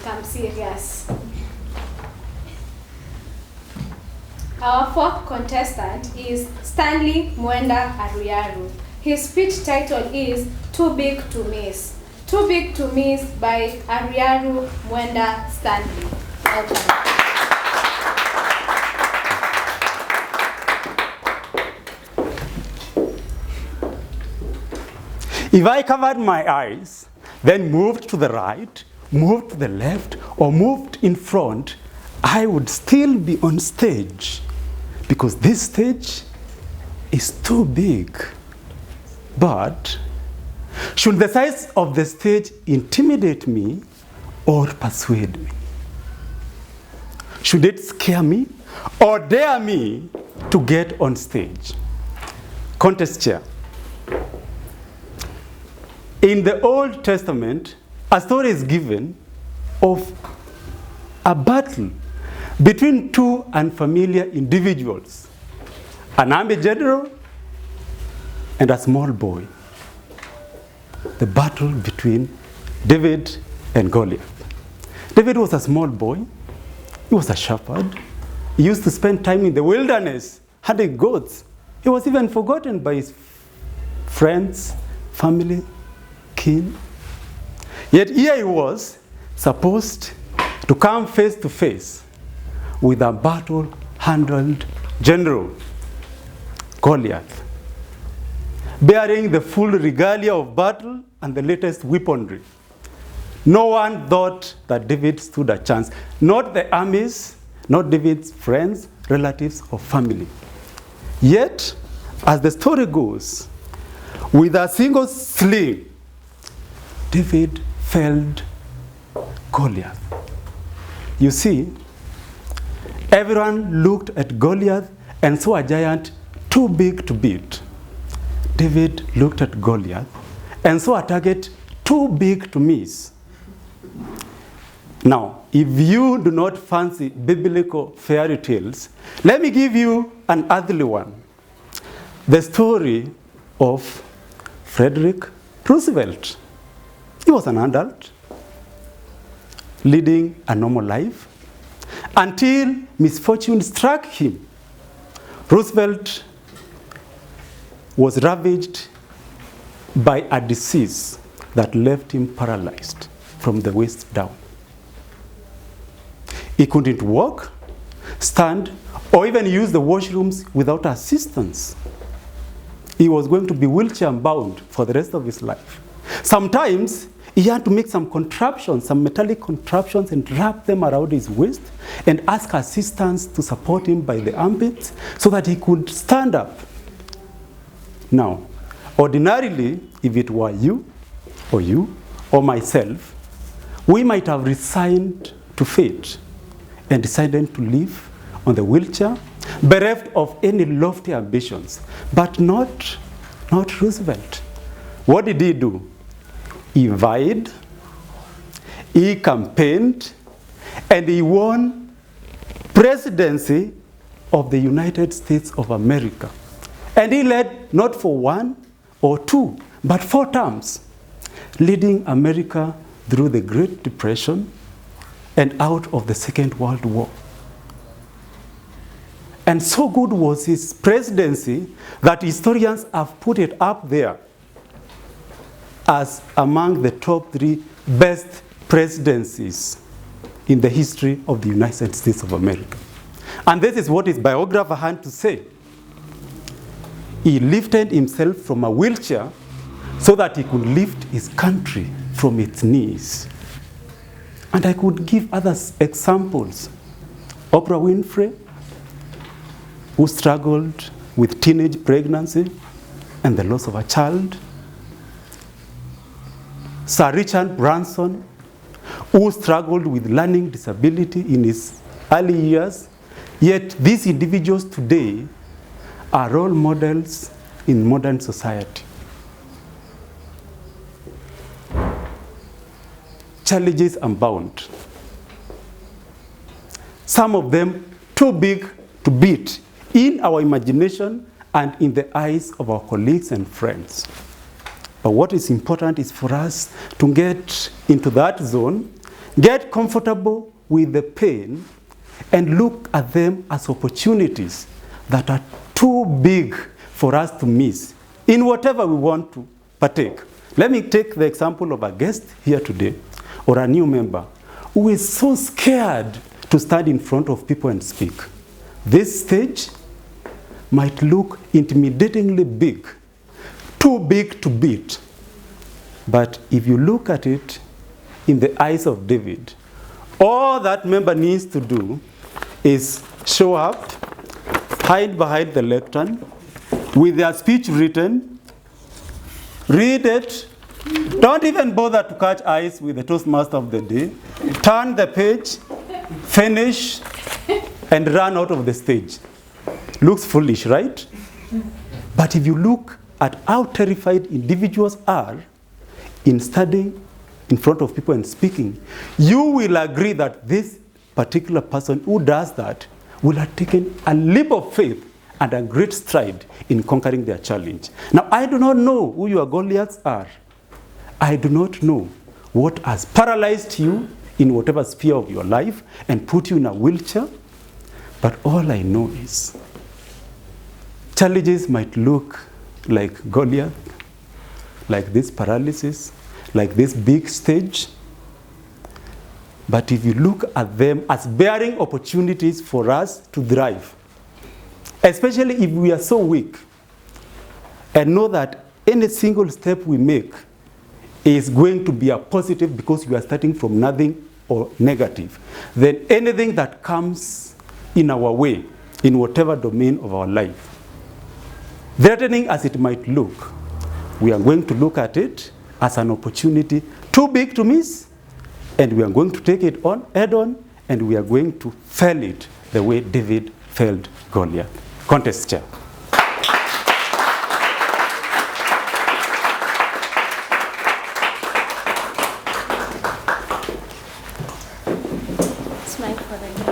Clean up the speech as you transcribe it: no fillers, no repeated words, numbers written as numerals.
I'm serious. Our fourth contestant is Stanely Aruyaru. His speech title is Too Big to Miss. Too Big to Miss by Aruyaru Mwenda Stanley. Welcome. If I covered my eyes, then moved to the right, moved to the left, or moved in front, I would still be on stage, because this stage is too big. But should the size of the stage intimidate me or persuade me? Should it scare me or dare me to get on stage? Contest chair. In the Old Testament, a story is given of a battle between two unfamiliar individuals, an army general and a small boy. The battle between David and Goliath. David was a small boy. He was a shepherd. He used to spend time in the wilderness, hunting goats. He was even forgotten by his friends, family, kin. Yet here he was, supposed to come face to face with a battle-handled general, Goliath, bearing the full regalia of battle and the latest weaponry. No one thought that David stood a chance. Not the armies, not David's friends, relatives, or family. Yet, as the story goes, with a single sling, David felled Goliath. You see, everyone looked at Goliath and saw a giant too big to beat. David looked at Goliath and saw a target too big to miss. Now, if you do not fancy biblical fairy tales, let me give you an earthly one. The story of Frederick Roosevelt. He was an adult, leading a normal life, until misfortune struck him. Roosevelt was ravaged by a disease that left him paralyzed from the waist down. He couldn't walk, stand, or even use the washrooms without assistance. He was going to be wheelchair bound for the rest of his life. Sometimes he had to make some contraptions, some metallic contraptions, and wrap them around his waist and ask assistance to support him by the armpits so that he could stand up. Now, ordinarily, if it were you or myself, we might have resigned to fate and decided to live on the wheelchair, bereft of any lofty ambitions. But not Roosevelt. What did he do? He vied, he campaigned, and he won presidency of the United States of America. And he led not for 1 or 2, but 4 terms, leading America through the Great Depression and out of the Second World War. And so good was his presidency that historians have put it up there as among the top 3 best presidencies in the history of the United States of America. And this is what his biographer had to say. He lifted himself from a wheelchair so that he could lift his country from its knees. And I could give other examples. Oprah Winfrey, who struggled with teenage pregnancy and the loss of a child. Sir Richard Branson, who struggled with learning disability in his early years. Yet these individuals today are role models in modern society. Challenges abound. Some of them too big to beat in our imagination and in the eyes of our colleagues and friends. But what is important is for us to get into that zone, Get comfortable with the pain and look at them as opportunities that are too big for us to miss in whatever we want to partake. Let me take the example of a guest here today or a new member who is so scared to stand in front of people and speak. This stage might look intimidatingly big, too big to beat. But if you look at it in the eyes of David, all that member needs to do is show up, hide behind the lectern, with their speech written, read it, don't even bother to catch eyes with the Toastmaster of the day, turn the page, finish, and run out of the stage. Looks foolish, right? But if you look at how terrified individuals are in standing in front of people and speaking, you will agree that this particular person who does that will have taken a leap of faith and a great stride in conquering their challenge. Now, I do not know who your Goliaths are. I do not know what has paralyzed you in whatever sphere of your life and put you in a wheelchair. But all I know is challenges might look like Goliath, like this paralysis, like this big stage. But if you look at them as bearing opportunities for us to thrive, especially if we are so weak, and know that any single step we make is going to be a positive because we are starting from nothing or negative, then anything that comes in our way, in whatever domain of our life, threatening as it might look, we are going to look at it as an opportunity too big to miss, and we are going to take it on head on, and we are going to fell it the way David felled Goliath. Contest chair. Smile for the